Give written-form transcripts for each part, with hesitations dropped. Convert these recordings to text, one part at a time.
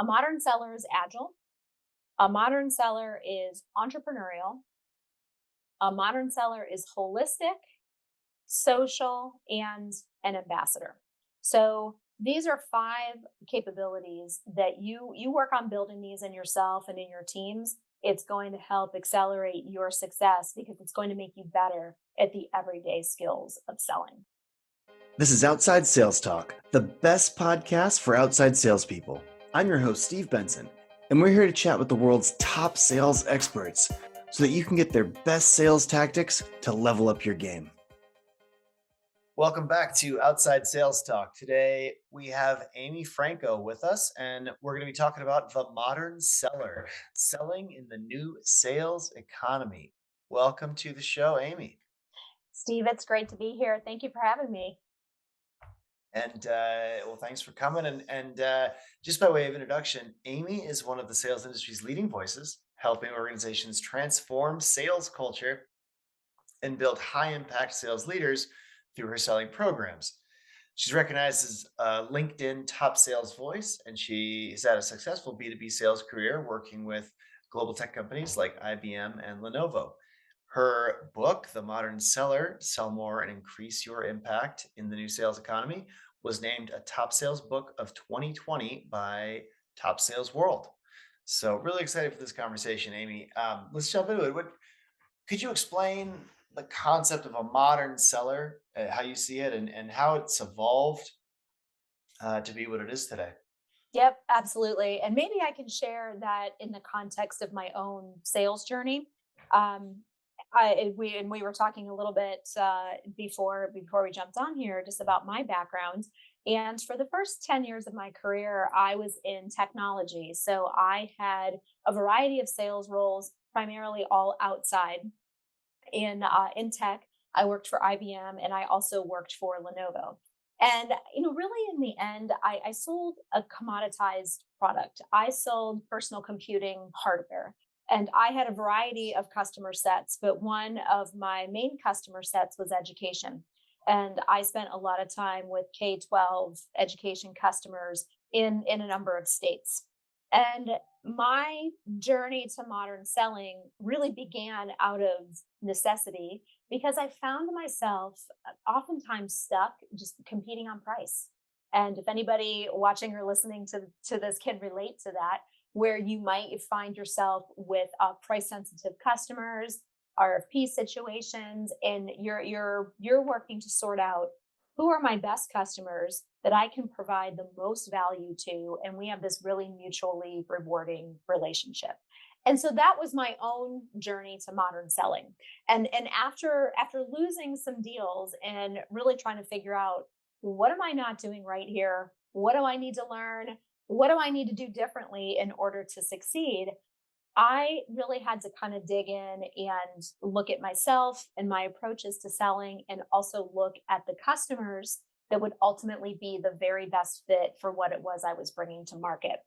A modern seller is agile. A modern seller is entrepreneurial. A modern seller is holistic, social, and an ambassador. So these are five capabilities that you work on building these in yourself and in your teams. It's going to help accelerate your success because it's going to make you better at the everyday skills of selling. This is Outside Sales Talk, the best podcast for outside salespeople. I'm your host, Steve Benson, and we're here to chat with the world's top sales experts so that you can get their best sales tactics to level up your game. Welcome back to Outside Sales Talk. Today, we have Amy Franko with us, and we're going to be talking about the modern seller, selling in the new sales economy. Welcome to the show, Amy. Steve, it's great to be here. Thank you for having me. And well, thanks for coming. And just by way of introduction, Amy is one of the sales industry's leading voices, helping organizations transform sales culture and build high-impact sales leaders through her selling programs. She's recognized as a LinkedIn top sales voice, and she has had a successful B2B sales career working with global tech companies like IBM and Lenovo. Her book, The Modern Seller, Sell More and Increase Your Impact in the New Sales Economy, was named a top sales book of 2020 by Top Sales World. So really excited for this conversation, Amy. Let's jump into it. Could you explain the concept of a modern seller, how you see it, and how it's evolved to be what it is today? Yep, absolutely. And maybe I can share that in the context of my own sales journey. Um, we were talking a little bit before we jumped on here just about my background. And for the first 10 years of my career, I was in technology. So I had a variety of sales roles, primarily all outside in tech. I worked for IBM and I also worked for Lenovo. And really in the end, I sold a commoditized product. I sold personal computing hardware. And I had a variety of customer sets, but one of my main customer sets was education. And I spent a lot of time with K-12 education customers in a number of states. And my journey to modern selling really began out of necessity because I found myself oftentimes stuck just competing on price. And if anybody watching or listening to this can relate to that, where you might find yourself with price sensitive customers, RFP situations, and you're working to sort out who are my best customers that I can provide the most value to, and we have this really mutually rewarding relationship. And so that was my own journey to modern selling. And after losing some deals and really trying to figure out what am I not doing right here? What do I need to learn? What do I need to do differently in order to succeed? I really had to kind of dig in and look at myself and my approaches to selling, and also look at the customers that would ultimately be the very best fit for what it was I was bringing to market.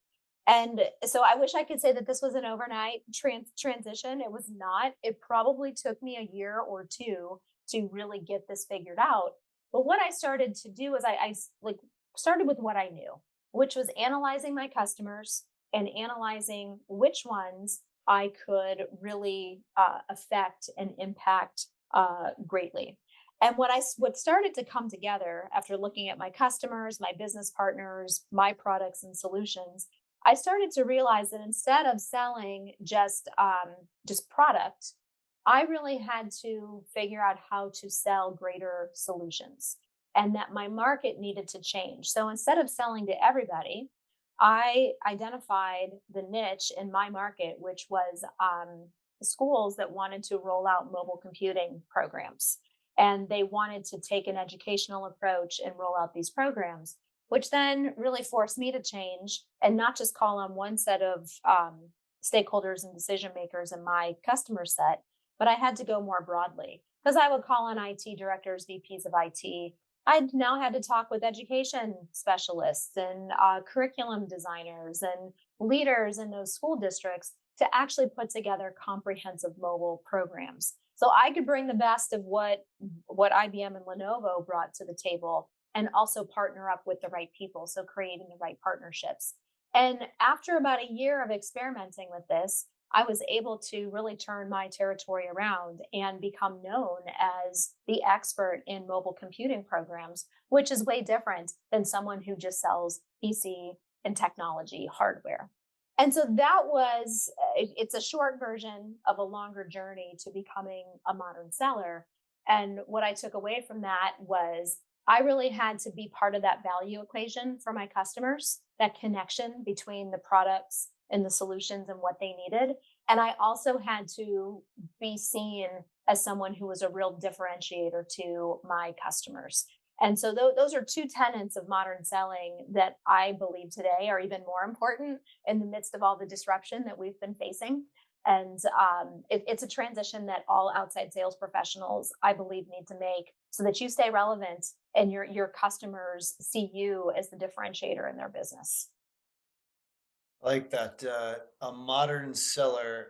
And so I wish I could say that this was an overnight transition. It was not. It probably took me a year or two to really get this figured out. But what I started to do is I started with what I knew, which was analyzing my customers and analyzing which ones I could really affect and impact greatly. And what started to come together after looking at my customers, my business partners, my products and solutions, I started to realize that instead of selling just product, I really had to figure out how to sell greater solutions, and that my market needed to change. So instead of selling to everybody, I identified the niche in my market, which was schools that wanted to roll out mobile computing programs. And they wanted to take an educational approach and roll out these programs, which then really forced me to change and not just call on one set of stakeholders and decision makers in my customer set, but I had to go more broadly because I would call on IT directors, VPs of IT. I now had to talk with education specialists and curriculum designers and leaders in those school districts to actually put together comprehensive mobile programs. So I could bring the best of what IBM and Lenovo brought to the table and also partner up with the right people. So creating the right partnerships. And after about a year of experimenting with this, I was able to really turn my territory around and become known as the expert in mobile computing programs, which is way different than someone who just sells PC and technology hardware. And so that was, it's a short version of a longer journey to becoming a modern seller. And what I took away from that was I really had to be part of that value equation for my customers, that connection between the products and the solutions and what they needed. And I also had to be seen as someone who was a real differentiator to my customers. And so those are two tenets of modern selling that I believe today are even more important in the midst of all the disruption that we've been facing. And it's a transition that all outside sales professionals, I believe, need to make so that you stay relevant and your customers see you as the differentiator in their business. I like that a modern seller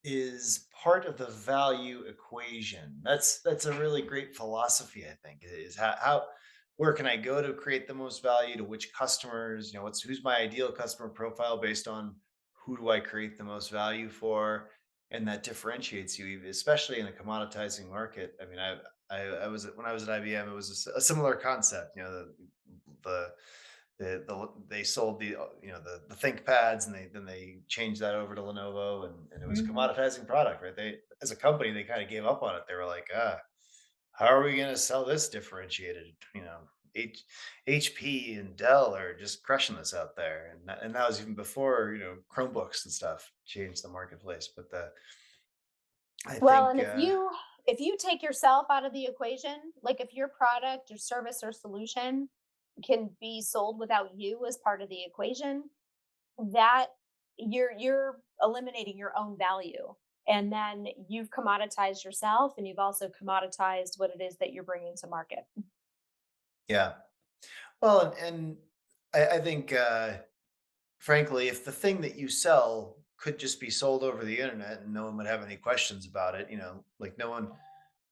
is part of the value equation. That's a really great philosophy, I think, is how where can I go to create the most value to which customers, what's who's my ideal customer profile based on who do I create the most value for? And that differentiates you, especially in a commoditizing market. I mean, I was when I was at IBM, it was a similar concept. The they sold the think pads, and they changed that over to Lenovo, and it was a Mhm. commoditizing product, right? They, as a company, they kind of gave up on it. They were like, how are we going to sell this differentiated? H, HP and Dell are just crushing this out there, and that was even before Chromebooks and stuff changed the marketplace. But I Well, and think if you take yourself out of the equation, like if your product or service or solution can be sold without you as part of the equation, that you're eliminating your own value. And then you've commoditized yourself and you've also commoditized what it is that you're bringing to market. yeah. Well, and I think frankly, if the thing that you sell could just be sold over the internet and no one would have any questions about it, like no one,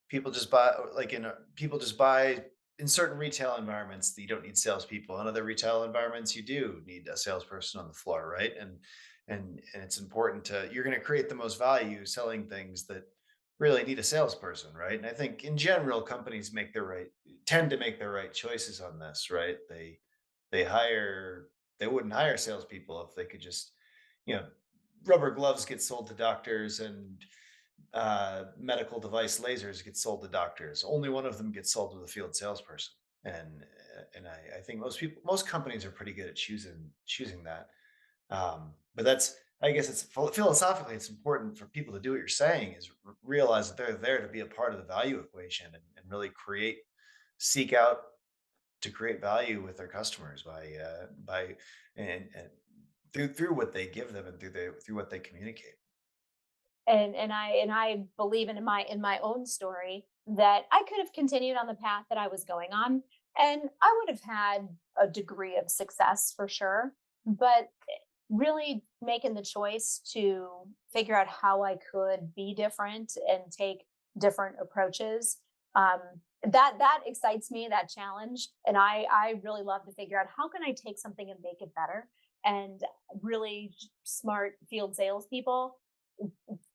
people just buy, like people just buy in certain retail environments that you don't need salespeople. In other retail environments, you do need a salesperson on the floor, right? And it's important you're going to create the most value selling things that really need a salesperson, right? And I think in general, companies tend to make the right choices on this, right? They hire they wouldn't hire salespeople if they could just, you know, rubber gloves get sold to doctors, and medical device lasers get sold to doctors. Only one of them gets sold to the field salesperson. And I think most companies are pretty good at choosing that. But I guess philosophically, it's important for people to do what you're saying, is realize that they're there to be a part of the value equation, and really seek out to create value with their customers by and through what they give them, and through what they communicate. And I believe in my own story that I could have continued on the path that I was going on, and I would have had a degree of success for sure. But really making the choice to figure out how I could be different and take different approaches. Um, that excites me, that challenge, and I really love to figure out how can I take something and make it better. And really smart field salespeople,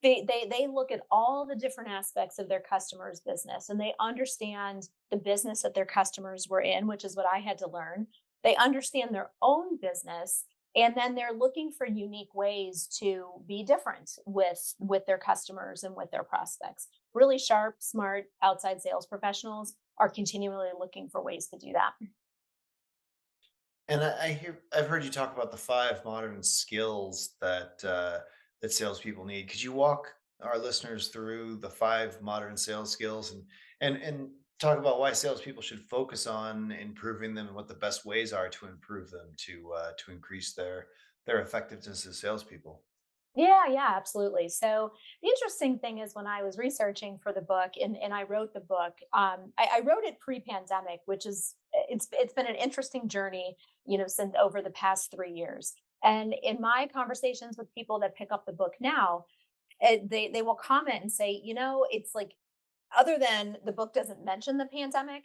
they look at all the different aspects of their customers' business and they understand the business that their customers were in, which is what I had to learn. They understand their own business, and then they're looking for unique ways to be different with their customers and with their prospects. Really sharp, smart outside sales professionals are continually looking for ways to do that. And I've heard you talk about the five modern skills that salespeople need. Could you walk our listeners through the five modern sales skills, and talk about why salespeople should focus on improving them, and what the best ways are to improve them to increase their effectiveness as salespeople? Yeah, yeah, absolutely. So the interesting thing is when I was researching for the book and I wrote the book, I wrote it pre-pandemic, which is it's been an interesting journey, since over the past 3 years. And in my conversations with people that pick up the book now, they will comment and say, it's like other than the book doesn't mention the pandemic,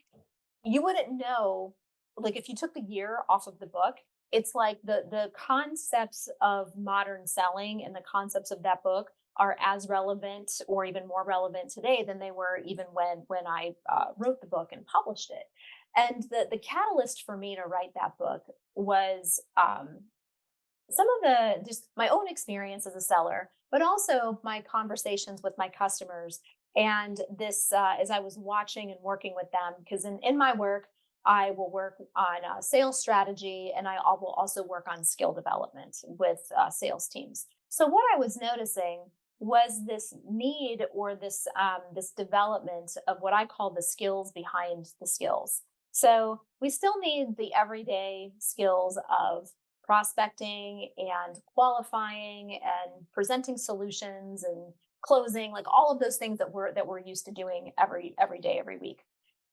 you wouldn't know, like if you took the year off of the book, it's like the concepts of modern selling and the concepts of that book are as relevant or even more relevant today than they were even when I wrote the book and published it. And the catalyst for me to write that book was some of the just my own experience as a seller, but also my conversations with my customers. And this, as I was watching and working with them, because in my work, I will work on sales strategy and will also work on skill development with sales teams. So, what I was noticing was this need or this development of what I call the skills behind the skills. So, we still need the everyday skills of prospecting and qualifying and presenting solutions and closing, like all of those things that we're used to doing every day, every week.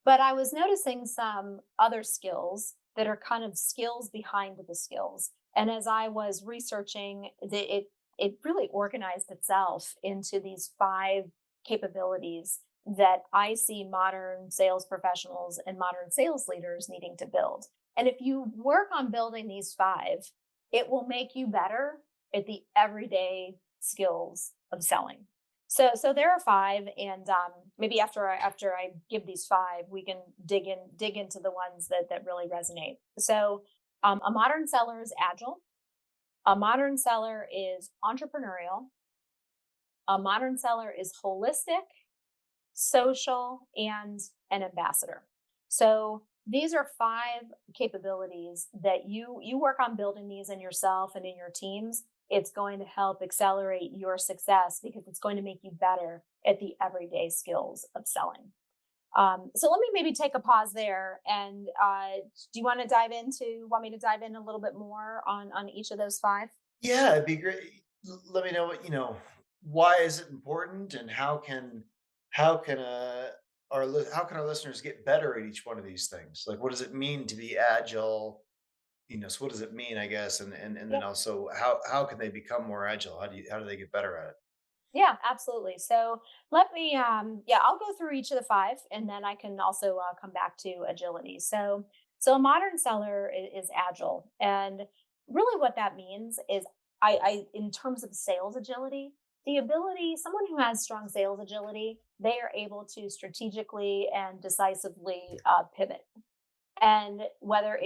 But I was noticing some other skills that are kind of skills behind the skills. And as I was researching, it really organized itself into these five capabilities that I see modern sales professionals and modern sales leaders needing to build. And if you work on building these five, it will make you better at the everyday skills of selling. So there are five, and maybe after I give these five, we can dig into the ones that really resonate. So a modern seller is agile. A modern seller is entrepreneurial. A modern seller is holistic, social, and an ambassador. So these are five capabilities that you work on building these in yourself and in your teams. It's going to help accelerate your success because it's going to make you better at the everyday skills of selling. So let me maybe take a pause there. And do you want me to dive in a little bit more on each of those five? Yeah, it'd be great. Let me know what why is it important, and how can how can our listeners get better at each one of these things? Like, what does it mean to be agile? So what does it mean, I guess, and Yeah. then also how can they become more agile? How do they get better at it? Yeah, absolutely. So let me, yeah, I'll go through each of the five, and then I can also come back to agility. So a modern seller is agile, and really what that means is, in terms of sales agility, the ability, someone who has strong sales agility, they are able to strategically and decisively pivot. And whether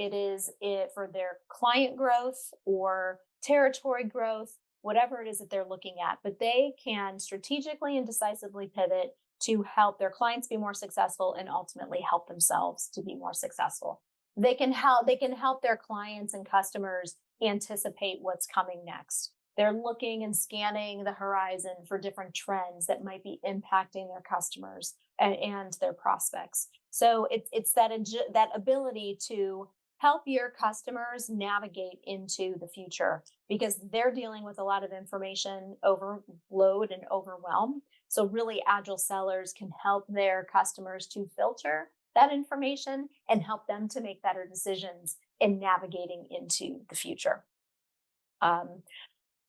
for their client growth or territory growth, whatever it is that they're looking at, but they can strategically and decisively pivot to help their clients be more successful and ultimately help themselves to be more successful. They can help their clients and customers anticipate what's coming next. They're looking and scanning the horizon for different trends that might be impacting their customers and their prospects. So it's that ability to help your customers navigate into the future because they're dealing with a lot of information overload and overwhelm. So really agile sellers can help their customers to filter that information and help them to make better decisions in navigating into the future. Um,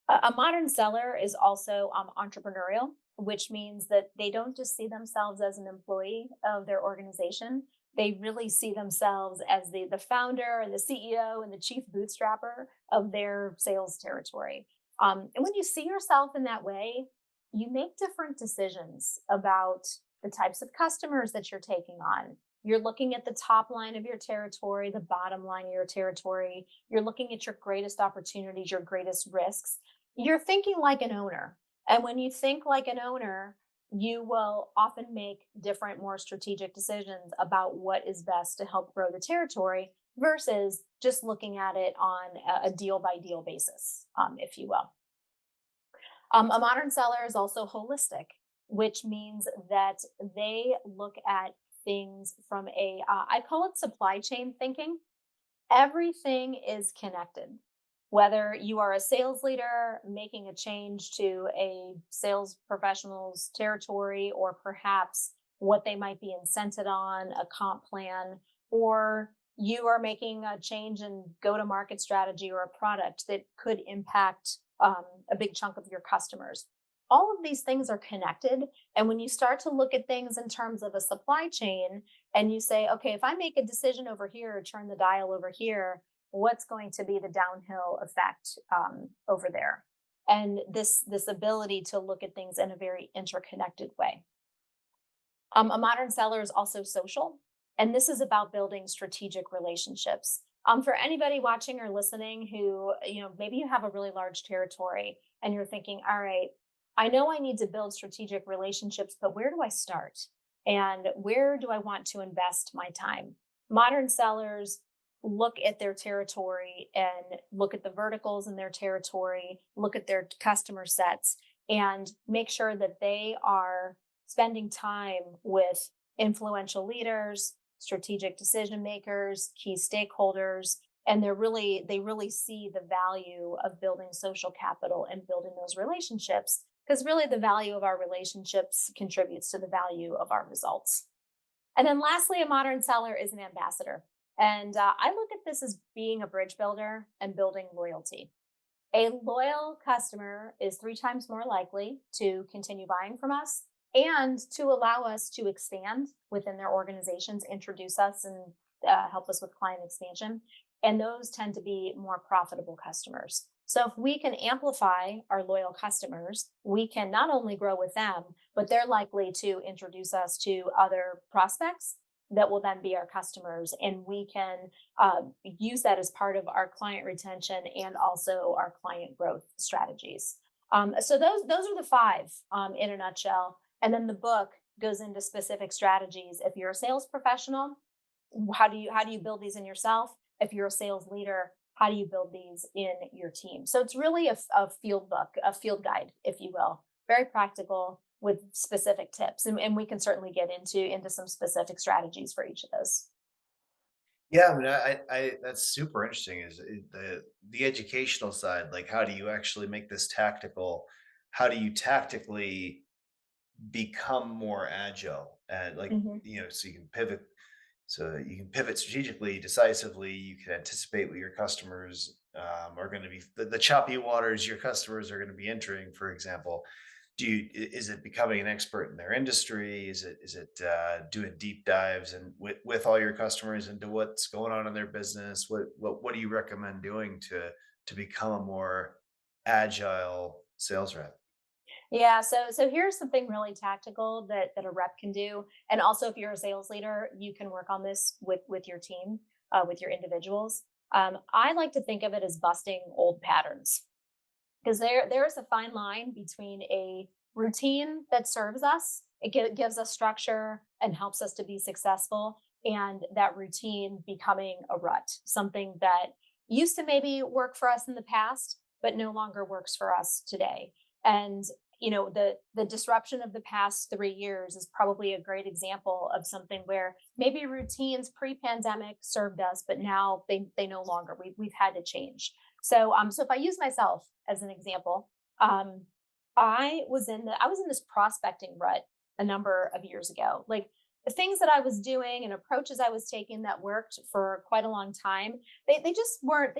a modern seller is also entrepreneurial, which means that they don't just see themselves as an employee of their organization. They really see themselves as the founder and the CEO and the chief bootstrapper of their sales territory. And when you see yourself in that way, you make different decisions about the types of customers that you're taking on. You're looking at the top line of your territory, the bottom line of your territory. You're looking at your greatest opportunities, your greatest risks. You're thinking like an owner. And when you think like an owner, you will often make different, more strategic decisions about what is best to help grow the territory versus just looking at it on a deal by deal basis, if you will. A modern seller is also holistic, which means that they look at things from I call it supply chain thinking. Everything is connected. Whether you are a sales leader making a change to a sales professional's territory, or perhaps what they might be incented on, a comp plan, or you are making a change in go to market strategy or a product that could impact a big chunk of your customers. All of these things are connected. And when you start to look at things in terms of a supply chain and you say, okay, if I make a decision over here or turn the dial over here, what's going to be the downhill effect over there. And this ability to look at things in a very interconnected way. A modern seller is also social, and this is about building strategic relationships. For anybody watching or listening who, maybe you have a really large territory and you're thinking, all right, I know I need to build strategic relationships, but where do I start? And where do I want to invest my time? Modern sellers look at their territory and look at the verticals in their territory, look at their customer sets, and make sure that they are spending time with influential leaders, strategic decision makers, key stakeholders, and they really see the value of building social capital and building those relationships, because really the value of our relationships contributes to the value of our results. And then lastly, a modern seller is an ambassador. And I look at this as being a bridge builder and building loyalty. A loyal customer is 3 times more likely to continue buying from us and to allow us to expand within their organizations, introduce us, and help us with client expansion. And those tend to be more profitable customers. So if we can amplify our loyal customers, we can not only grow with them, but they're likely to introduce us to other prospects that will then be our customers. And we can use that as part of our client retention and also our client growth strategies. So those are the five in a nutshell. And then the book goes into specific strategies. If you're a sales professional, how do you build these in yourself? If you're a sales leader, how do you build these in your team? So it's really a field book, a field guide, if you will, very practical with specific tips. And we can certainly get into some specific strategies for each of those. Yeah, I mean, I that's super interesting. The educational side, like how do you actually make this tactical? How do you tactically become more agile and like Mhm. so you can pivot strategically, decisively. You can anticipate what your customers are going to be, the choppy waters your customers are going to be entering, for example. Is it becoming an expert in their industry? Is it doing deep dives and with all your customers into what's going on in their business? What do you recommend doing to become a more agile sales rep? Yeah, so here's something really tactical that a rep can do, and also if you're a sales leader, you can work on this with your team, with your individuals. I like to think of it as busting old patterns, because there is a fine line between a routine that serves us, gives us structure and helps us to be successful, and that routine becoming a rut, something that used to maybe work for us in the past but no longer works for us today. And the disruption of the past 3 years is probably a great example of something where maybe routines pre-pandemic served us, but now they no longer. We've had to change. So if I use myself as an example, um, I was in this prospecting rut a number of years ago. Like the things that I was doing and approaches I was taking that worked for quite a long time, they just weren't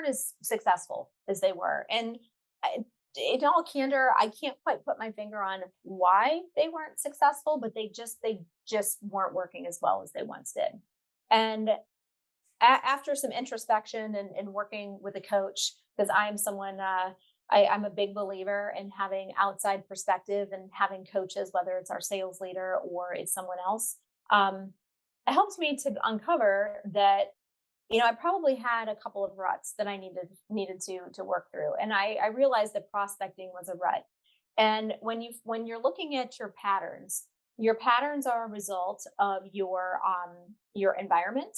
as successful as they were. And I, in all candor, I can't quite put my finger on why they weren't successful, but they just weren't working as well as they once did. And after some introspection and working with a coach, because I am someone, I'm a big believer in having outside perspective and having coaches, whether it's our sales leader or it's someone else. Um, it helps me to uncover that I probably had a couple of ruts that I needed to work through, and I realized that prospecting was a rut. And when you're looking at your patterns are a result of your environment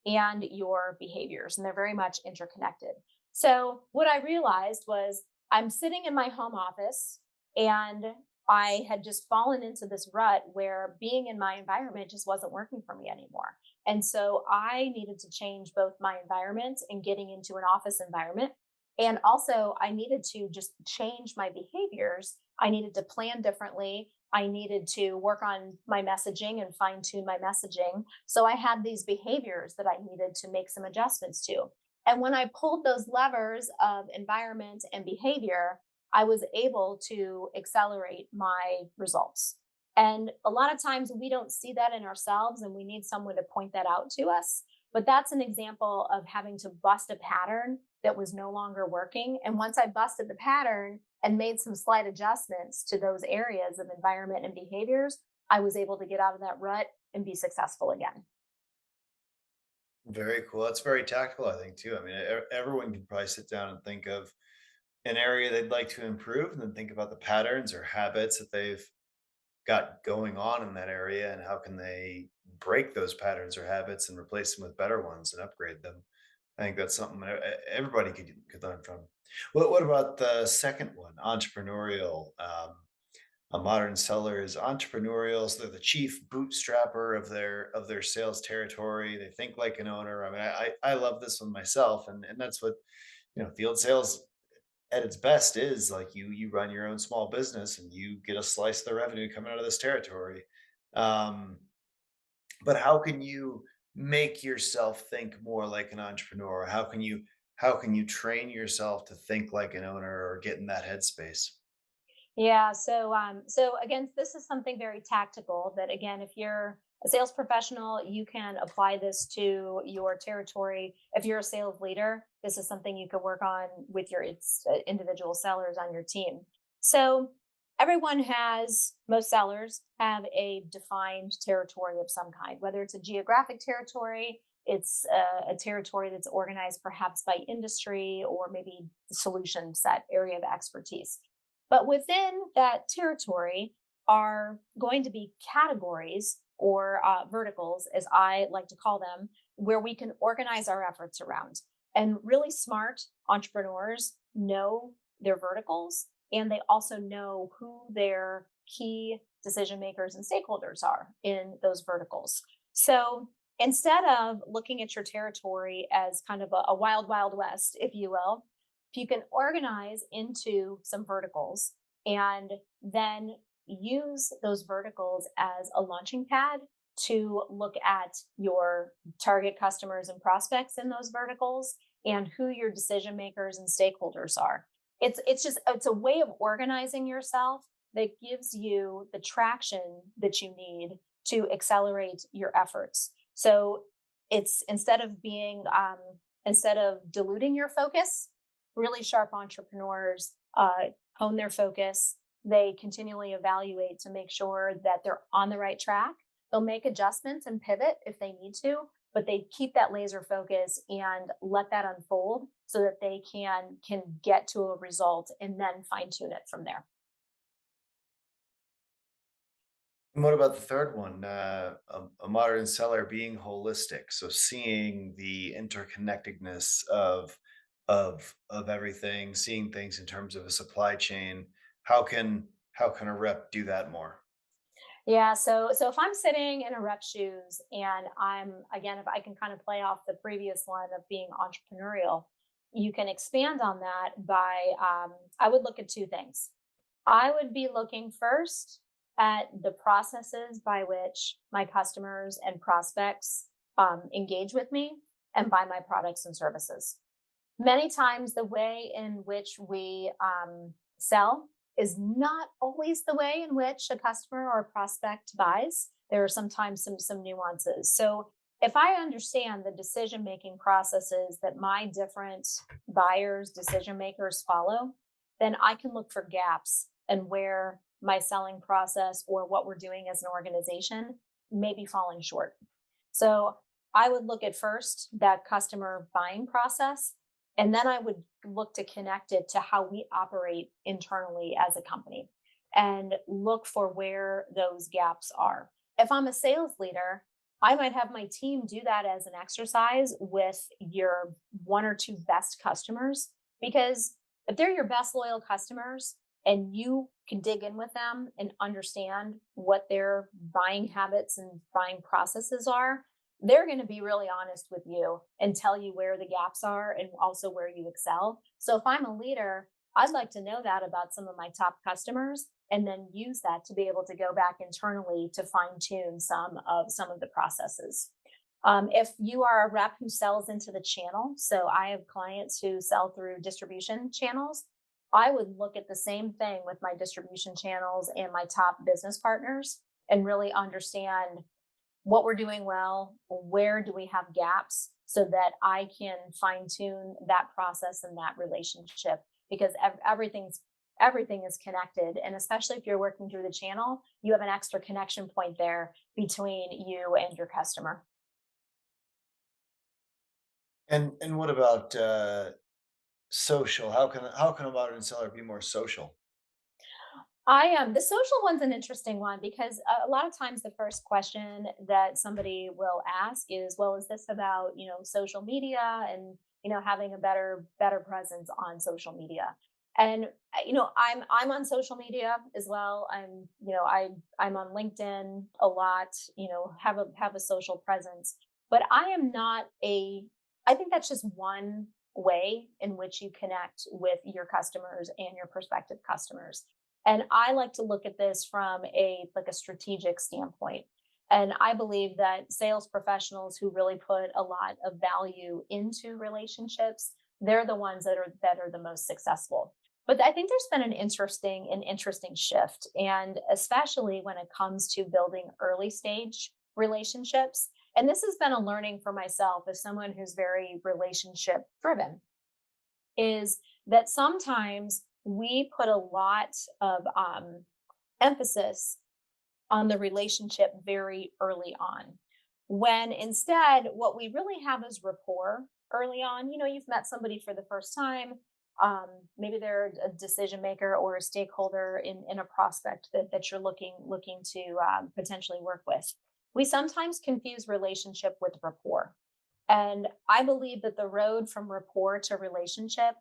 and your behaviors, and they're very much interconnected. So what I realized was I'm sitting in my home office, and I had just fallen into this rut where being in my environment just wasn't working for me anymore. And so I needed to change both my environment and getting into an office environment. And also, I needed to just change my behaviors. I needed to plan differently. I needed to work on my messaging and fine tune my messaging. So I had these behaviors that I needed to make some adjustments to. And when I pulled those levers of environment and behavior, I was able to accelerate my results. And a lot of times we don't see that in ourselves, and we need someone to point that out to us. But that's an example of having to bust a pattern that was no longer working. And once I busted the pattern and made some slight adjustments to those areas of environment and behaviors, I was able to get out of that rut and be successful again. Very cool. That's very tactical, I think, too. I mean, everyone can probably sit down and think of an area they'd like to improve, and then think about the patterns or habits that they've got going on in that area, and how can they break those patterns or habits and replace them with better ones and upgrade them. I think that's something that everybody could learn from. What about the second one, entrepreneurial? A modern seller is entrepreneurial, so they're the chief bootstrapper of their sales territory. They think like an owner. I mean, I love this one myself, and that's what field sales at its best is like. You run your own small business and you get a slice of the revenue coming out of this territory. Um, but how can you make yourself think more like an entrepreneur? How can you train yourself to think like an owner or get in that headspace? Yeah. So again, this is something very tactical that again, if you're a sales professional, you can apply this to your territory. If you're a sales leader, this is something you can work on with your individual sellers on your team. So most sellers have a defined territory of some kind, whether it's a geographic territory, it's a territory that's organized perhaps by industry or maybe solution set area of expertise. But within that territory are going to be categories or verticals, as I like to call them, where we can organize our efforts around. And really smart entrepreneurs know their verticals, and they also know who their key decision makers and stakeholders are in those verticals. So instead of looking at your territory as kind of a wild, wild west, if you will, if you can organize into some verticals and then use those verticals as a launching pad to look at your target customers and prospects in those verticals and who your decision makers and stakeholders are. It's a way of organizing yourself that gives you the traction that you need to accelerate your efforts. So it's instead of diluting your focus, really sharp entrepreneurs hone their focus. They continually evaluate to make sure that they're on the right track. They'll make adjustments and pivot if they need to, but they keep that laser focus and let that unfold so that they can get to a result and then fine tune it from there. And what about the third one? A modern seller being holistic, so seeing the interconnectedness of everything, seeing things in terms of a supply chain. How can a rep do that more? Yeah, so if I'm sitting in a rep shoes and I'm again, if I can kind of play off the previous one of being entrepreneurial, you can expand on that by I would look at two things. I would be looking first at the processes by which my customers and prospects engage with me and buy my products and services. Many times, the way in which we sell is not always the way in which a customer or a prospect buys. There are sometimes some nuances. So, if I understand the decision making processes that my different buyers, decision makers follow, then I can look for gaps and where my selling process or what we're doing as an organization may be falling short. So I would look at first that customer buying process, and then I would look to connect it to how we operate internally as a company and look for where those gaps are. If I'm a sales leader, I might have my team do that as an exercise with your one or two best customers, because if they're your best loyal customers and you can dig in with them and understand what their buying habits and buying processes are, they're going to be really honest with you and tell you where the gaps are and also where you excel. So if I'm a leader, I'd like to know that about some of my top customers and then use that to be able to go back internally to fine tune some of the processes. If you are a rep who sells into the channel, so I have clients who sell through distribution channels, I would look at the same thing with my distribution channels and my top business partners and really understand what we're doing well, where do we have gaps so that I can fine tune that process and that relationship because everything is connected, and especially if you're working through the channel, you have an extra connection point there between you and your customer. And what about social? How can a modern seller be more social? I am the social one's an interesting one because a lot of times the first question that somebody will ask is, "Well, is this about social media and having a better presence on social media?" And I'm on social media as well. I'm on LinkedIn a lot. Have a social presence, but I am not a. I think that's just one way in which you connect with your customers and your prospective customers, and I like to look at this from a strategic standpoint. And I believe that sales professionals who really put a lot of value into relationships, they're the ones that are the most successful. But I think there's been an interesting shift, and especially when it comes to building early stage relationships. And this has been a learning for myself as someone who's very relationship driven, is that sometimes we put a lot of emphasis on the relationship very early on. When instead, what we really have is rapport early on. You've met somebody for the first time. Maybe they're a decision maker or a stakeholder in a prospect that you're looking to potentially work with. We sometimes confuse relationship with rapport. And I believe that the road from rapport to relationship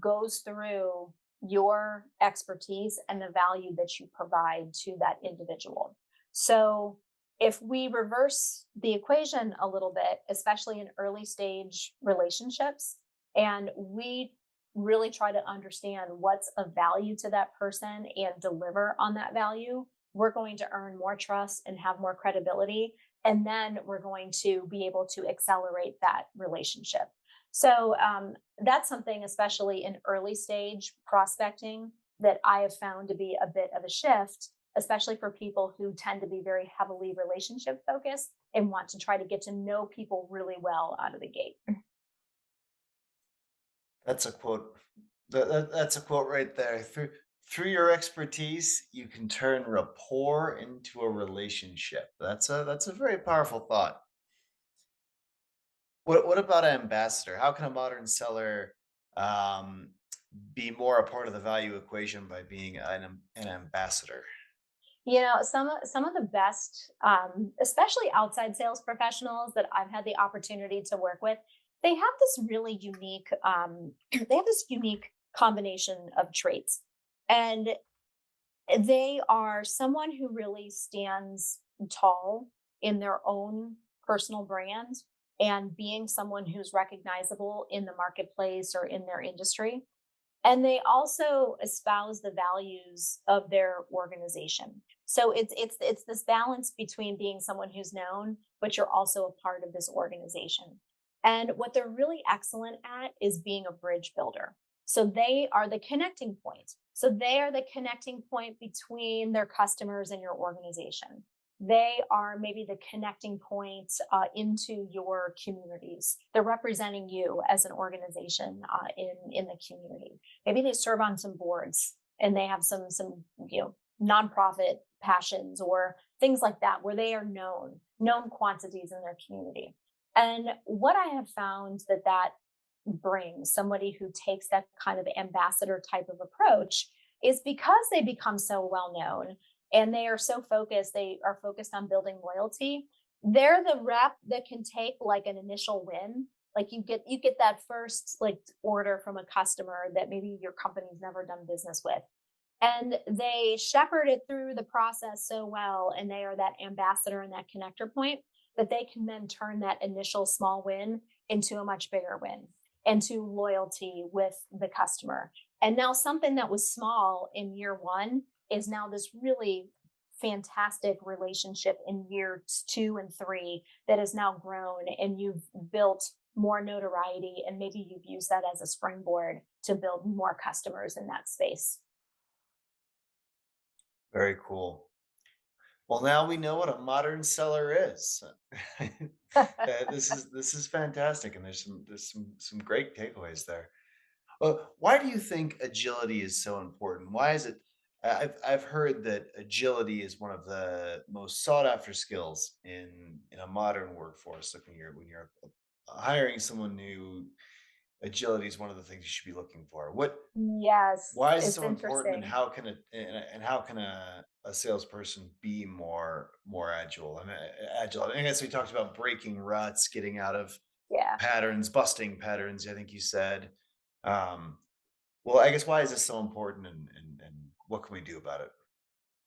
goes through your expertise and the value that you provide to that individual. So, if we reverse the equation a little bit, especially in early stage relationships, and we really try to understand what's of value to that person and deliver on that value, we're going to earn more trust and have more credibility. And then we're going to be able to accelerate that relationship. So that's something, especially in early stage prospecting, that I have found to be a bit of a shift, especially for people who tend to be very heavily relationship focused and want to try to get to know people really well out of the gate. That's a quote. That's a quote right there. Through your expertise, you can turn rapport into a relationship. That's a very powerful thought. What about an ambassador? How can a modern seller um, be more a part of the value equation by being an ambassador? Some of the best, especially outside sales professionals that I've had the opportunity to work with, they have this really unique, they have this unique combination of traits, and they are someone who really stands tall in their own personal brand and being someone who's recognizable in the marketplace or in their industry. And they also espouse the values of their organization. So it's this balance between being someone who's known, but you're also a part of this organization. And what they're really excellent at is being a bridge builder. So they are the connecting point. So they are the connecting point between their customers and your organization. They are maybe the connecting point into your communities. They're representing you as an organization in the community. Maybe they serve on some boards and they have some nonprofit passions or things like that where they are known quantities in their community. And what I have found that brings somebody who takes that kind of ambassador type of approach is because they become so well known and they are focused on building loyalty. They're the rep that can take like an initial win. Like you get that first like order from a customer that maybe your company's never done business with, and they shepherd it through the process so well, and they are that ambassador and that connector point that they can then turn that initial small win into a much bigger win, into loyalty with the customer. And now something that was small in year one is now this really fantastic relationship in years 2 and 3 that has now grown, and you've built more notoriety, and maybe you've used that as a springboard to build more customers in that space. Very cool. Well, now we know what a modern seller is. This is fantastic, and there's some great takeaways there. Why do you think agility is so important? Why is it? I've heard that agility is one of the most sought after skills in a modern workforce. Like when you're hiring someone new, agility is one of the things you should be looking for. Yes, Why is it it's so important, and interesting. how can a salesperson be more agile? I mean, agile. I guess we talked about breaking ruts, getting out of Yeah. patterns, busting patterns. I think you said. Um, well, I guess why is this so important, and what can we do about it?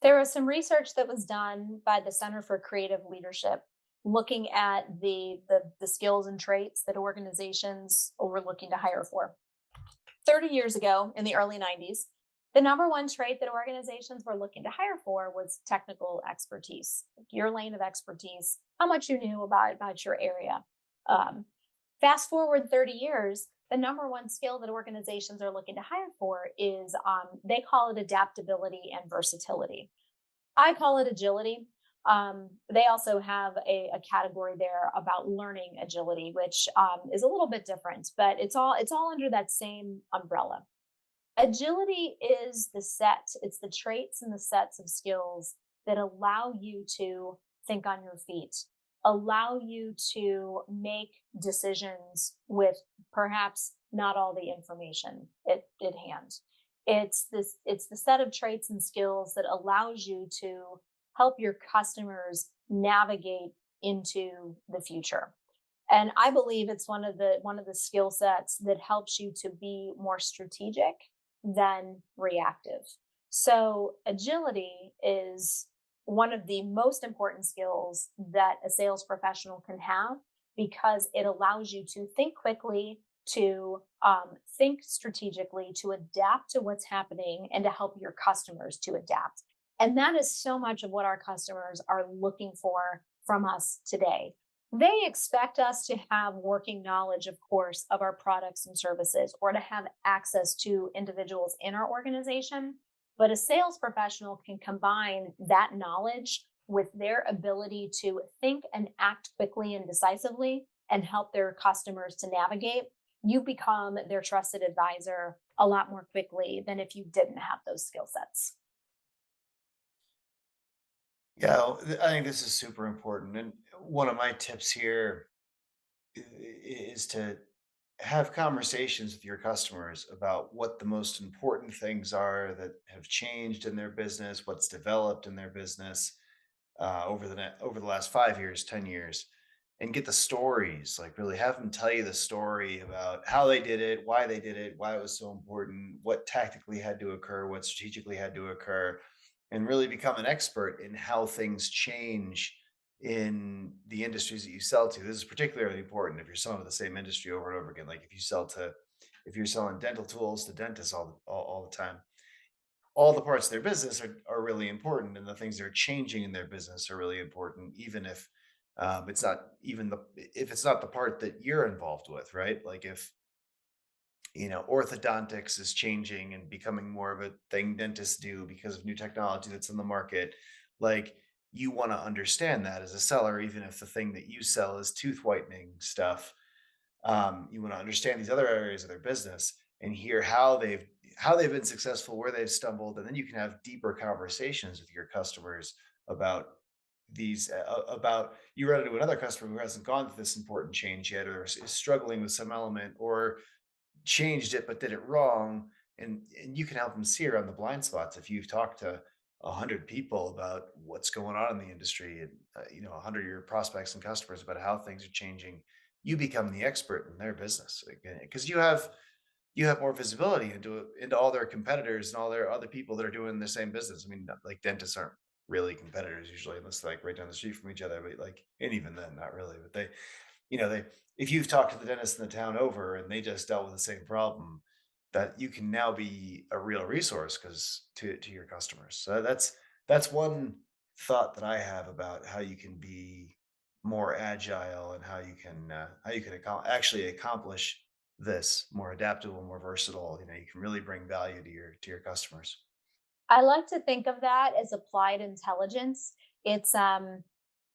There was some research that was done by the Center for Creative Leadership looking at the skills and traits that organizations were looking to hire for. 30 years ago in the early 90s, the number one trait that organizations were looking to hire for was technical expertise, your lane of expertise, how much you knew about your area. Um, Fast forward 30 years, the number one skill that organizations are looking to hire for is they call it adaptability and versatility. I call it agility. They also have a category there about learning agility, which is a little bit different, but it's all under that same umbrella. Agility is it's the traits and the sets of skills that allow you to think on your feet, allow you to make decisions with perhaps not all the information at hand. It's the set of traits and skills that allows you to help your customers navigate into the future. And I believe it's one of the skill sets that helps you to be more strategic than reactive. So agility is one of the most important skills that a sales professional can have because it allows you to think quickly, to think strategically, to adapt to what's happening, and to help your customers to adapt. And that is so much of what our customers are looking for from us today. They expect us to have working knowledge, of course, of our products and services or to have access to individuals in our organization. But a sales professional can combine that knowledge with their ability to think and act quickly and decisively and help their customers to navigate. You become their trusted advisor a lot more quickly than if you didn't have those skill sets. Yeah, I think this is super important. And one of my tips here is to have conversations with your customers about what the most important things are that have changed in their business, what's developed in their business over the last 5 years, 10 years, and get the stories. Like really have them tell you the story about how they did it, why it was so important, what tactically had to occur, what strategically had to occur, and really become an expert in how things change in the industries that you sell to. This is particularly important if you're selling to the same industry over and over again. Like if you're selling dental tools to dentists all the time, all the parts of their business are really important, and the things that are changing in their business are really important, even if it's not even the if it's not the part that you're involved with, right? Like if orthodontics is changing and becoming more of a thing dentists do because of new technology that's in the market. Like you want to understand that as a seller, even if the thing that you sell is tooth whitening stuff. You want to understand these other areas of their business and hear how they've been successful, where they've stumbled, and then you can have deeper conversations with your customers about about you run into another customer who hasn't gone through this important change yet, or is struggling with some element, or changed it but did it wrong, and you can help them see around the blind spots if you've talked to 100 people about what's going on in the industry, and 100 of your prospects and customers about how things are changing. You become the expert in their business because you have more visibility into all their competitors and all their other people that are doing the same business. I mean, like dentists aren't really competitors usually unless they're like right down the street from each other, but like, and even then not really. But they if you've talked to the dentist in the town over and they just dealt with the same problem, that you can now be a real resource because to your customers. So that's one thought that I have about how you can be more agile, and actually accomplish this more adaptable, more versatile. You can really bring value to your customers. I like to think of that as applied intelligence. It's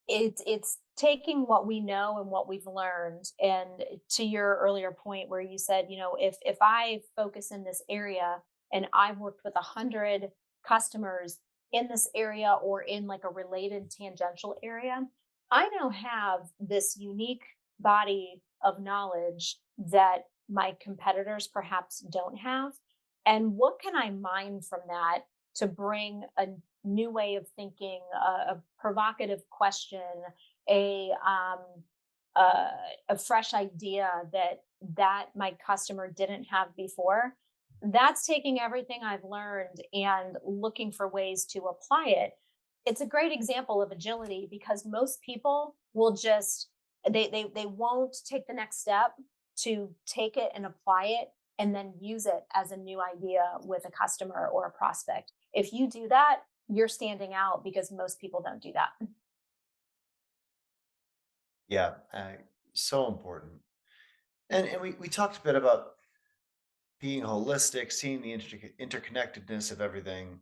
it's taking what we know and what we've learned, and to your earlier point where you said, if I focus in this area and I've worked with 100 customers in this area or in like a related tangential area, I now have this unique body of knowledge that my competitors perhaps don't have. And what can I mine from that to bring a new way of thinking, a provocative question, a uh, a fresh idea that my customer didn't have before. That's taking everything I've learned and looking for ways to apply it. It's a great example of agility because most people will just they won't take the next step to take it and apply it and then use it as a new idea with a customer or a prospect. If you do that, you're standing out because most people don't do that. Yeah, so important. And we talked a bit about being holistic, seeing the interconnectedness of everything.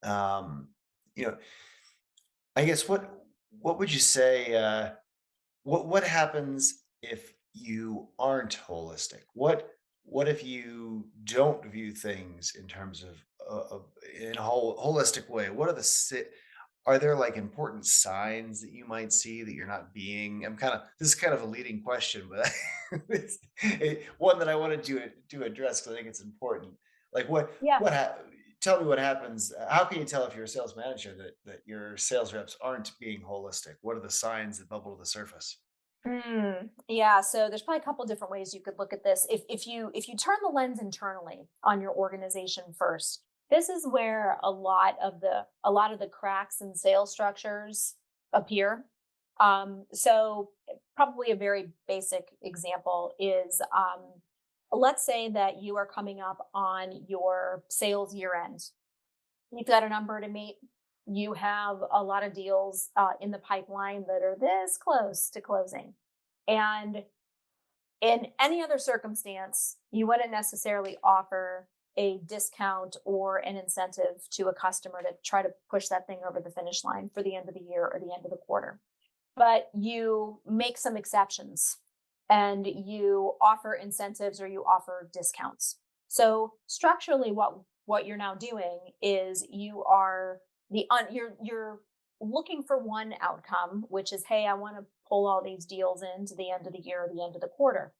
Um, you know, I guess what would you say? What happens if you aren't holistic? What if you don't view things in terms of in a holistic way? What are are there like important signs that you might see that you're not being? This is kind of a leading question, but it's one that I wanted to address because I think it's important. Like Yeah. what tell me what happens. How can you tell if you're a sales manager that your sales reps aren't being holistic? What are the signs that bubble to the surface? Yeah, so there's probably a couple different ways you could look at this. If you turn the lens internally on your organization first, this is where a lot of the cracks in sales structures appear. So probably a very basic example is, let's say that you are coming up on your sales year end. You've got a number to meet. You have a lot of deals in the pipeline that are this close to closing. And in any other circumstance, you wouldn't necessarily offer a discount or an incentive to a customer to try to push that thing over the finish line for the end of the year or the end of the quarter. But you make some exceptions and you offer incentives or you offer discounts. So structurally, what you're now doing is you're looking for one outcome, which is, hey, I want to pull all these deals into the end of the year or the end of the quarter.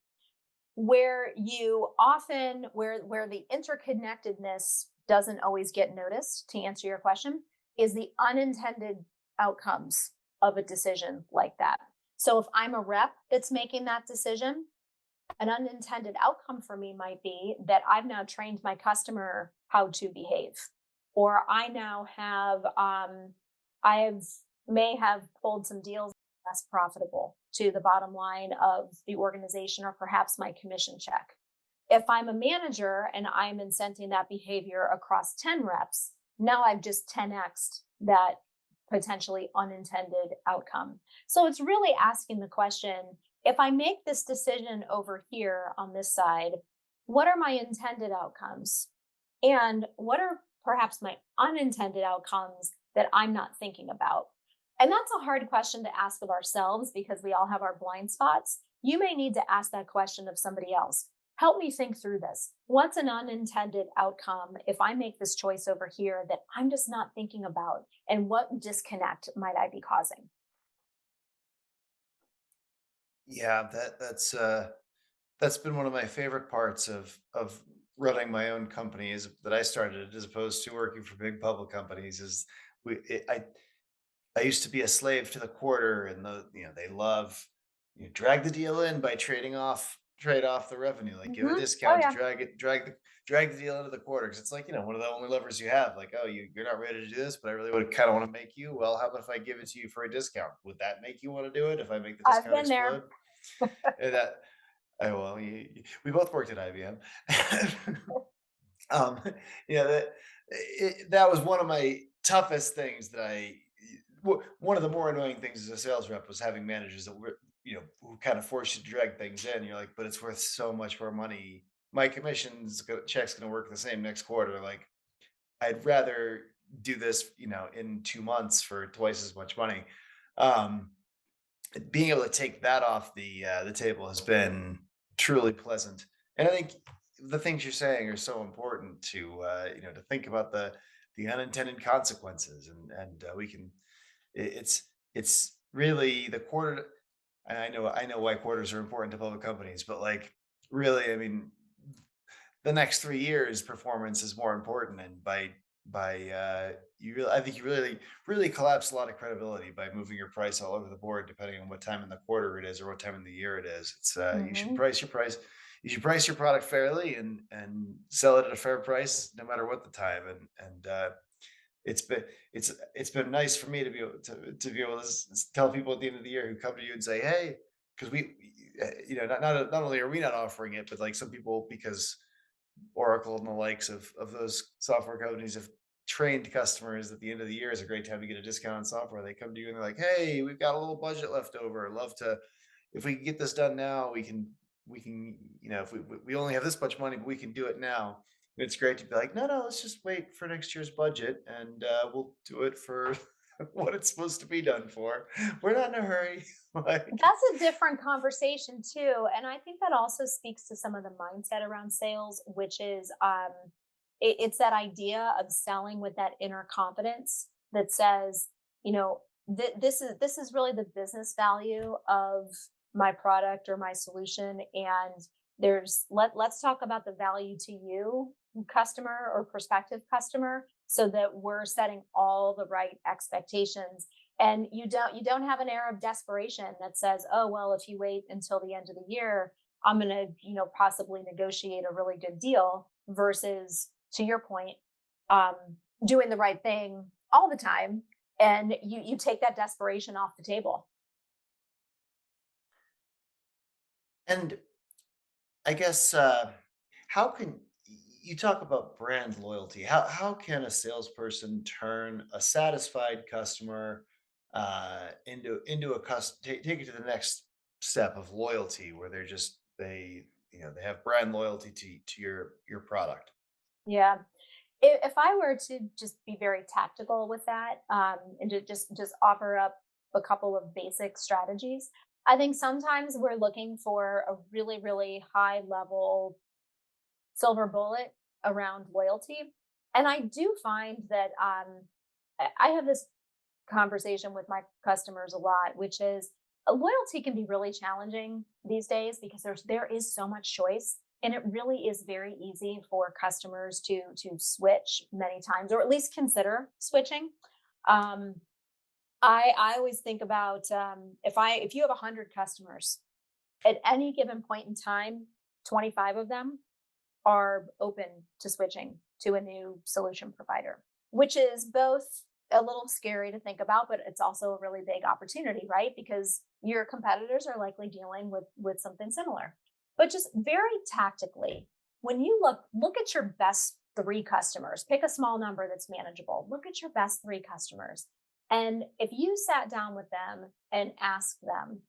Where you often where the interconnectedness doesn't always get noticed, to answer your question, is the unintended outcomes of a decision like that. So if I'm a rep that's making that decision, an unintended outcome for me might be that I've now trained my customer how to behave, or I now have I have may have pulled some deals less profitable to the bottom line of the organization or perhaps my commission check. If I'm a manager and I'm incenting that behavior across 10 reps, now I've just 10xed that potentially unintended outcome. So it's really asking the question, if I make this decision over here on this side, what are my intended outcomes? And what are perhaps my unintended outcomes that I'm not thinking about? And that's a hard question to ask of ourselves because we all have our blind spots. You may need to ask that question of somebody else. Help me think through this. What's an unintended outcome if I make this choice over here that I'm just not thinking about? And what disconnect might I be causing? Yeah, that's been one of my favorite parts of running my own company is that I started as opposed to working for big public companies is we it, I used to be a slave to the quarter and they love drag the deal in by trade off the revenue, like give a Oh, discount to yeah. drag the deal into the quarter because it's like, one of the only levers you have. Like, oh, you're not ready to do this, but I really would kind of want to make you. Well, how about if I give it to you for a discount? Would that make you want to do it if I make the I've discount been there. explode? And that well, we both worked at IBM. Um, yeah, that was one of my toughest things that one of the more annoying things as a sales rep was having managers that were, who kind of force you to drag things in. You're like, but it's worth so much more money. My check's going to work the same next quarter. Like, I'd rather do this, in 2 months for twice as much money. Um, Being able to take that off the table has been truly pleasant. And I think the things you're saying are so important to think about the unintended consequences, and we can. It's really the quarter. And I know why quarters are important to public companies, but like really, I mean, the next 3 years performance is more important, and I think you really collapse a lot of credibility by moving your price all over the board depending on what time in the quarter it is or what time in the year it is. It's Hmm. you should price your product fairly and sell it at a fair price no matter what the time. And it's been it's been nice for me to be able to be able to tell people at the end of the year who come to you and say, hey, because not only are we not offering it, but like some people, because Oracle and the likes of those software companies have trained customers at the end of the year is a great time to get a discount on software. They come to you and they're like, "Hey, we've got a little budget left over. Love to if we can get this done now, we can if we only have this much money, but we can do it now." And it's great to be like, "No, let's just wait for next year's budget and we'll do it for what it's supposed to be done for. We're not in a hurry." like, That's a different conversation too, and I think that also speaks to some of the mindset around sales, which is it's that idea of selling with that inner confidence that says, this is really the business value of my product or my solution, and let's talk about the value to you, customer or prospective customer, so that we're setting all the right expectations, and you don't have an air of desperation that says, oh well, if you wait until the end of the year, I'm going to possibly negotiate a really good deal, versus, to your point, um, doing the right thing all the time, and you take that desperation off the table. and I guess how can you talk about brand loyalty? How can a salesperson turn a satisfied customer into take it to the next step of loyalty, where they have brand loyalty to your product? Yeah. If I were to just be very tactical with that, and to just offer up a couple of basic strategies, I think sometimes we're looking for a really, really high level silver bullet around loyalty. And I do find that I have this conversation with my customers a lot, which is loyalty can be really challenging these days because there is so much choice, and it really is very easy for customers to switch many times, or at least consider switching. Um, I always think about, if you have 100 customers at any given point in time, 25 of them are open to switching to a new solution provider, which is both a little scary to think about, but it's also a really big opportunity, right? Because your competitors are likely dealing with something similar. But just very tactically, when you look at your best three customers, pick a small number that's manageable. Look at your best three customers. And if you sat down with them and asked them,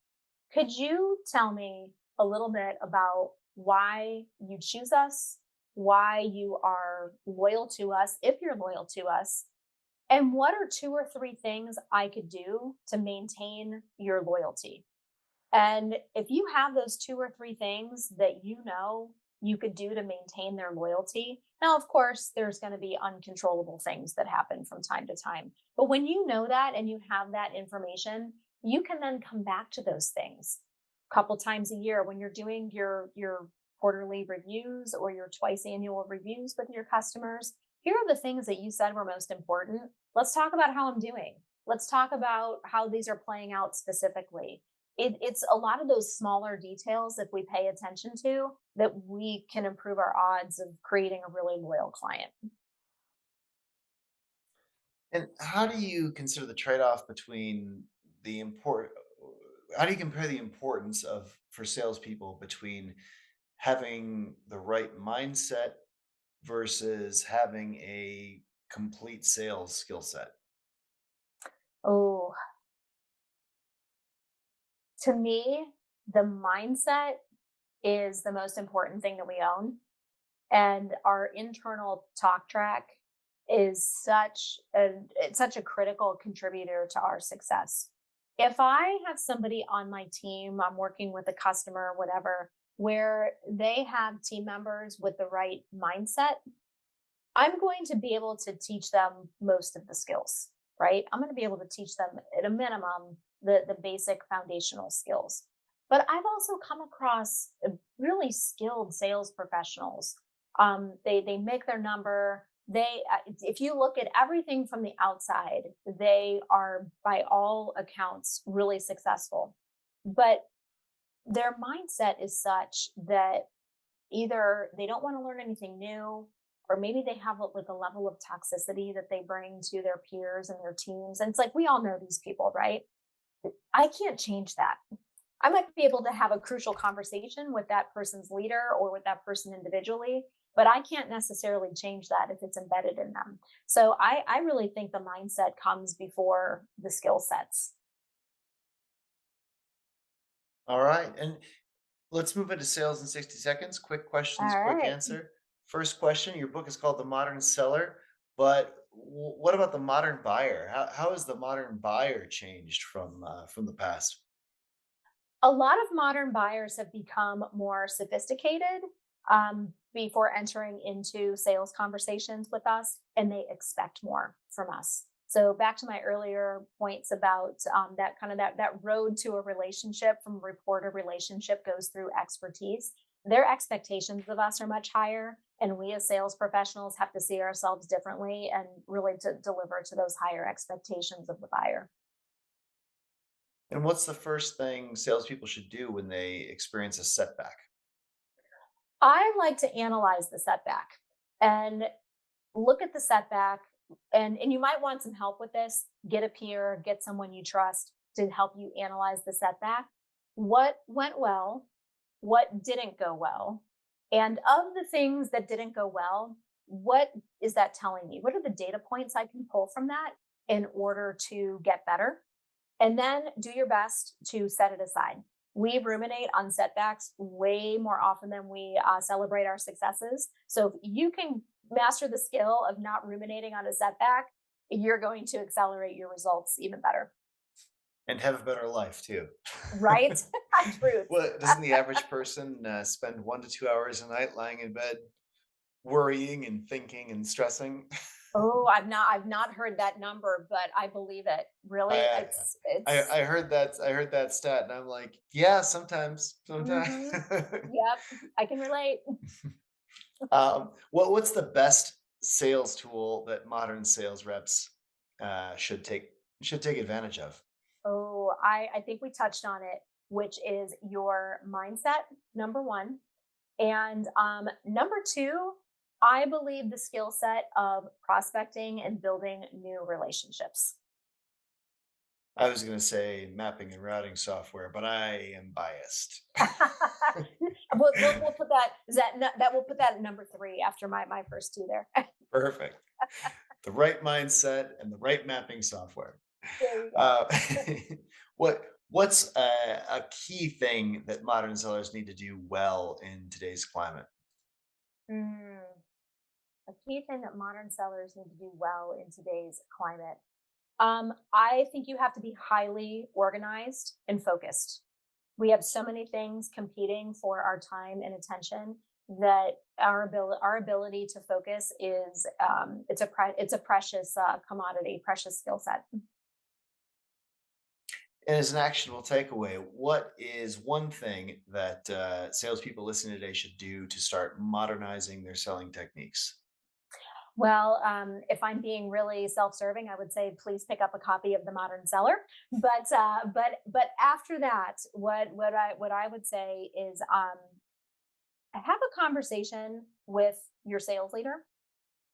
could you tell me a little bit about why you choose us, why you are loyal to us, if you're loyal to us, and what are two or three things I could do to maintain your loyalty? And if you have those two or three things that you could do to maintain their loyalty, now, of course, there's going to be uncontrollable things that happen from time to time. But when you know that and you have that information, you can then come back to those things a couple times a year when you're doing your quarterly reviews or your twice annual reviews with your customers. Here are the things that you said were most important. Let's talk about how I'm doing. Let's talk about how these are playing out specifically. It's a lot of those smaller details, if we pay attention to, that we can improve our odds of creating a really loyal client. And how do you consider the trade-off between the import? How do you compare the importance of for salespeople between having the right mindset versus having a complete sales skill set? Oh, to me, the mindset is the most important thing that we own. And our internal talk track is such a critical contributor to our success. If I have somebody on my team, I'm working with a customer, whatever, where they have team members with the right mindset, I'm going to be able to teach them most of the skills, right? I'm going to be able to teach them at a minimum the basic foundational skills. But I've also come across really skilled sales professionals. They make their number. If you look at everything from the outside, they are by all accounts really successful. But their mindset is such that either they don't want to learn anything new, or maybe they have like a level of toxicity that they bring to their peers and their teams. And it's like, we all know these people, right? I can't change that. I might be able to have a crucial conversation with that person's leader or with that person individually, but I can't necessarily change that if it's embedded in them. So I really think the mindset comes before the skill sets. All right. And let's move into sales in 60 seconds. Quick All questions, quick right. answer. First question, your book is called The Modern Seller, but what about the modern buyer? How has the modern buyer changed from the past? A lot of modern buyers have become more sophisticated before entering into sales conversations with us, and they expect more from us. So back to my earlier points about that kind of that road to a relationship from rapport to relationship goes through expertise. Their expectations of us are much higher, and we as sales professionals have to see ourselves differently and really to deliver to those higher expectations of the buyer. And what's the first thing salespeople should do when they experience a setback? I like to analyze the setback and look at the setback, and you might want some help with this. Get a peer, get someone you trust to help you analyze the setback. What went well? What didn't go well? And of the things that didn't go well, what is that telling me? What are the data points I can pull from that in order to get better? And then do your best to set it aside. We ruminate on setbacks way more often than we celebrate our successes. So if you can master the skill of not ruminating on a setback, you're going to accelerate your results even better. And have a better life too. Right? Truth. Well, doesn't the average person spend 1 to 2 hours a night lying in bed worrying and thinking and stressing? Oh, I've not heard that number, but I believe it. Really, I it's. I heard that stat, and I'm like, yeah, sometimes, sometimes. Mhm. Yep, I can relate. What's the best sales tool that modern sales reps should take advantage of? Oh, I think we touched on it, which is your mindset, number one. And number two, I believe the skill set of prospecting and building new relationships. I was going to say mapping and routing software, but I am biased. We'll put that is that that we'll put that at number three after my first two there. Perfect. The right mindset and the right mapping software. There you go. Uh, what's a key thing that modern sellers need to do well in today's climate? Mm, a key thing that modern sellers need to do well in today's climate. I think you have to be highly organized and focused. We have so many things competing for our time and attention that our ability to focus is it's a precious commodity, precious skill set. And as an actionable takeaway, what is one thing that salespeople listening today should do to start modernizing their selling techniques? Well, if I'm being really self-serving, I would say please pick up a copy of The Modern Seller. But after that, what I would say is have a conversation with your sales leader,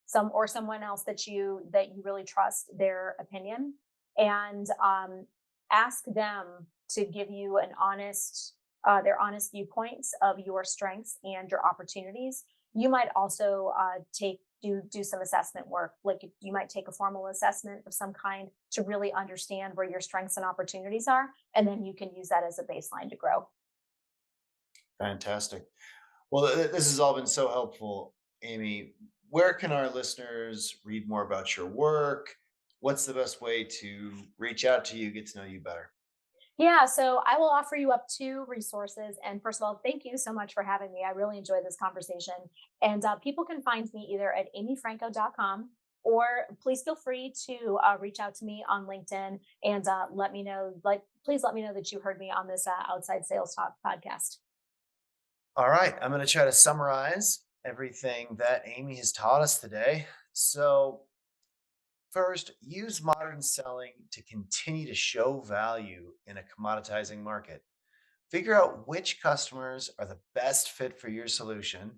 someone else that you really trust their opinion, and ask them to give you an honest their honest viewpoints of your strengths and your opportunities. You might also do some assessment work, like you might take a formal assessment of some kind to really understand where your strengths and opportunities are, and then you can use that as a baseline to grow. Fantastic. Well, this has all been so helpful, Amy. where can our listeners read more about your work? What's the best way to reach out to you, get to know you better? Yeah, so I will offer you up two resources. And first of all, thank you so much for having me. I really enjoyed this conversation. And people can find me either at amyfranco.com, or please feel free to reach out to me on LinkedIn and let me know, please let me know that you heard me on this Outside Sales Talk podcast. All right, I'm going to try to summarize everything that Amy has taught us today. So, first, use modern selling to continue to show value in a commoditizing market. Figure out which customers are the best fit for your solution.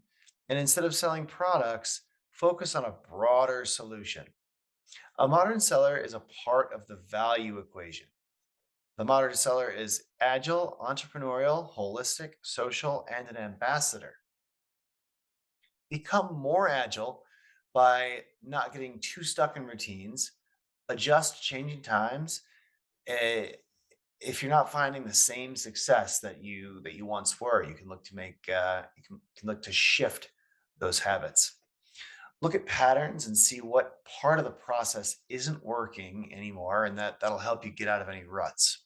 And instead of selling products, focus on a broader solution. A modern seller is a part of the value equation. The modern seller is agile, entrepreneurial, holistic, social, and an ambassador. Become more agile by not getting too stuck in routines, adjust changing times. eh, if you're not finding the same success that you once were, you can look to can look to shift those habits. Look at patterns and see what part of the process isn't working anymore, and that'll help you get out of any ruts.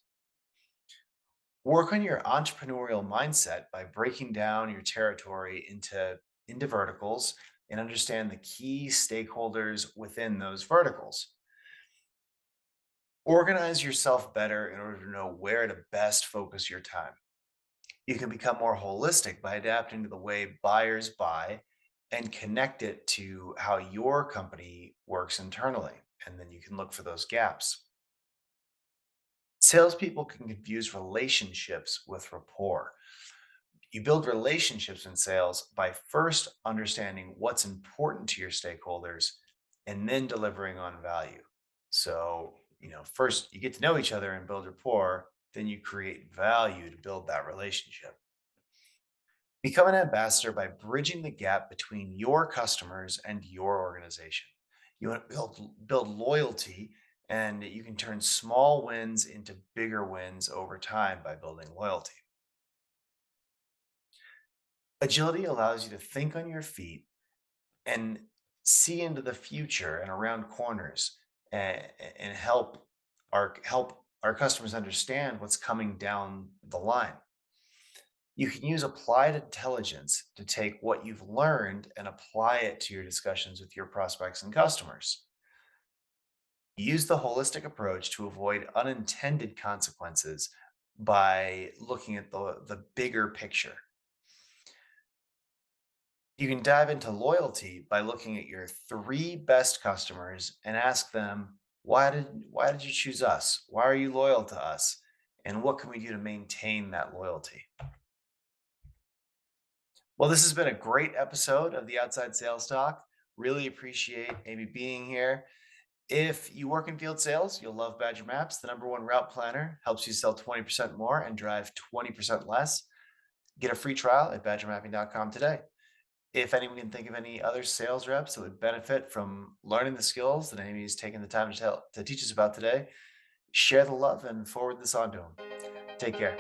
Work on your entrepreneurial mindset by breaking down your territory into verticals and understand the key stakeholders within those verticals. Organize yourself better in order to know where to best focus your time. You can become more holistic by adapting to the way buyers buy and connect it to how your company works internally. And then you can look for those gaps. Salespeople can confuse relationships with rapport. You build relationships in sales by first understanding what's important to your stakeholders and then delivering on value. So, first you get to know each other and build rapport, then you create value to build that relationship. Become an ambassador by bridging the gap between your customers and your organization. You want to build loyalty, and you can turn small wins into bigger wins over time by building loyalty. Agility allows you to think on your feet and see into the future and around corners, and help our customers understand what's coming down the line. You can use applied intelligence to take what you've learned and apply it to your discussions with your prospects and customers. Use the holistic approach to avoid unintended consequences by looking at the bigger picture. You can dive into loyalty by looking at your three best customers and ask them, why did you choose us? Why are you loyal to us? And what can we do to maintain that loyalty? Well, this has been a great episode of the Outside Sales Talk. Really appreciate Amy being here. If you work in field sales, you'll love Badger Maps. The number one route planner helps you sell 20% more and drive 20% less. Get a free trial at badgermapping.com today. If anyone can think of any other sales reps that would benefit from learning the skills that Amy's taken the time to teach us about today, share the love and forward this on to them. Take care.